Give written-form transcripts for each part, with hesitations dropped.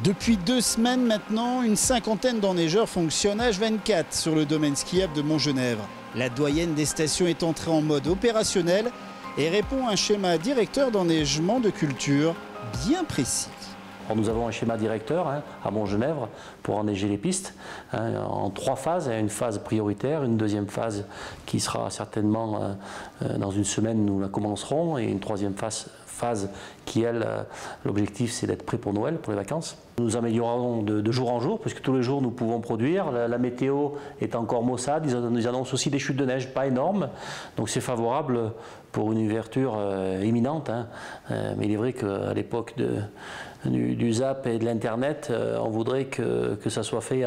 Depuis 2 semaines maintenant, une cinquantaine d'enneigeurs fonctionnent H24 sur le domaine skiable de Montgenèvre. La doyenne des stations est entrée en mode opérationnel et répond à un schéma directeur d'enneigement de culture bien précis. Alors nous avons un schéma directeur à Montgenèvre pour enneiger les pistes en 3 phases. Une phase prioritaire, une deuxième phase qui sera certainement dans une semaine, nous la commencerons, et une troisième phase qui, elle, l'objectif c'est d'être prêt pour Noël, pour les vacances. Nous améliorons de jour en jour, puisque tous les jours nous pouvons produire. La météo est encore maussade, ils nous annoncent aussi des chutes de neige pas énormes, donc c'est favorable pour une ouverture imminente. Mais il est vrai qu'à l'époque du ZAP et de l'Internet, on voudrait que ça soit fait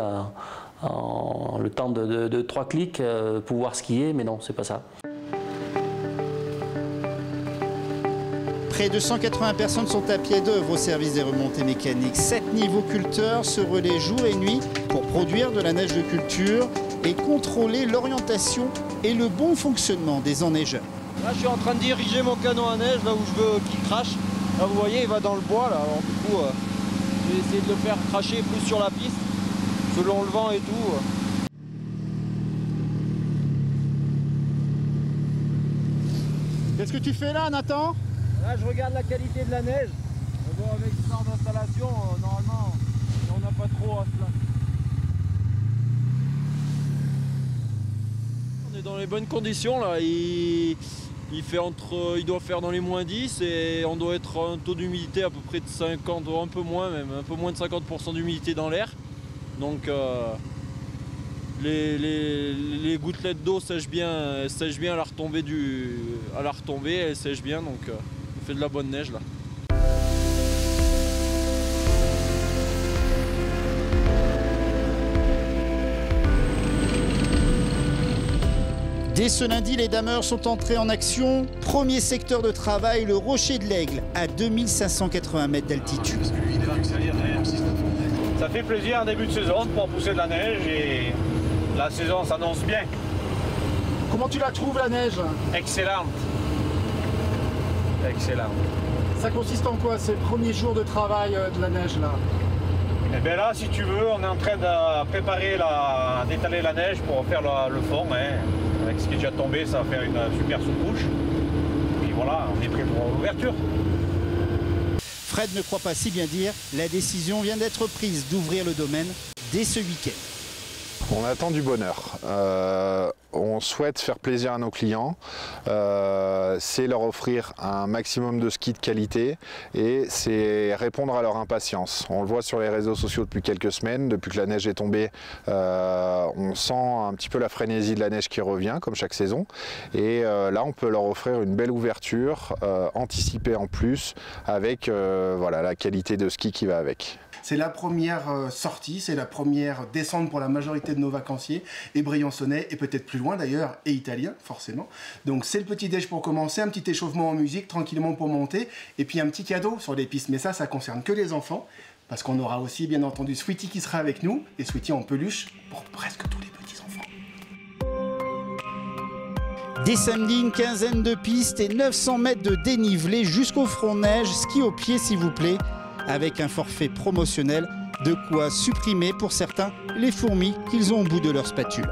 en le temps de 3 clics, pouvoir skier, mais non, c'est pas ça. Près de 180 personnes sont à pied d'œuvre au service des remontées mécaniques. 7 niveauculteurs se relaient jour et nuit pour produire de la neige de culture et contrôler l'orientation et le bon fonctionnement des enneigeurs. Là, je suis en train de diriger mon canon à neige, là où je veux qu'il crache. Là, vous voyez, il va dans le bois. Là. Alors, du coup, je vais essayer de le faire cracher plus sur la piste, selon le vent et tout. Qu'est-ce que tu fais là, Nathan ? Là, je regarde la qualité de la neige. Bon, avec ce genre d'installation, normalement, on n'a pas trop à se plaindre. On est dans les bonnes conditions là. Il doit faire dans les -10 et on doit être un taux d'humidité à peu près de 50, un peu moins même, un peu moins de 50% d'humidité dans l'air. Donc les gouttelettes d'eau sèchent bien à la retombée, elles sèchent bien, donc on fait de la bonne neige là. Dès ce lundi, les dameurs sont entrés en action. Premier secteur de travail, le Rocher de l'Aigle, à 2580 mètres d'altitude. Ça fait plaisir en début de saison de pouvoir pousser de la neige et la saison s'annonce bien. Comment tu la trouves, la neige? Excellente. Excellente. Ça consiste en quoi, ces premiers jours de travail de la neige là? Et bien là, si tu veux, on est en train de préparer, d'étaler la neige pour faire le fond. Avec ce qui est déjà tombé, ça va faire une super sous-couche. Et voilà, on est prêt pour l'ouverture. Fred ne croit pas si bien dire. La décision vient d'être prise d'ouvrir le domaine dès ce week-end. On attend du bonheur. On souhaite faire plaisir à nos clients. C'est leur offrir un maximum de skis de qualité et c'est répondre à leur impatience. On le voit sur les réseaux sociaux depuis quelques semaines. Depuis que la neige est tombée, on sent un petit peu la frénésie de la neige qui revient, comme chaque saison. Et là, on peut leur offrir une belle ouverture, anticipée en plus, avec voilà, la qualité de ski qui va avec. C'est la première sortie, c'est la première descente pour la majorité de nos vacanciers, et briançonnais, et peut-être plus loin d'ailleurs, et italiens forcément. Donc c'est le petit déj pour commencer, un petit échauffement en musique, tranquillement pour monter, et puis un petit cadeau sur les pistes. Mais ça concerne que les enfants, parce qu'on aura aussi bien entendu Sweetie qui sera avec nous, et Sweetie en peluche pour presque tous les petits enfants. Dès samedi, une quinzaine de pistes et 900 mètres de dénivelé jusqu'au front neige, ski au pied s'il vous plaît. Avec un forfait promotionnel, de quoi supprimer pour certains les fourmis qu'ils ont au bout de leur spatule.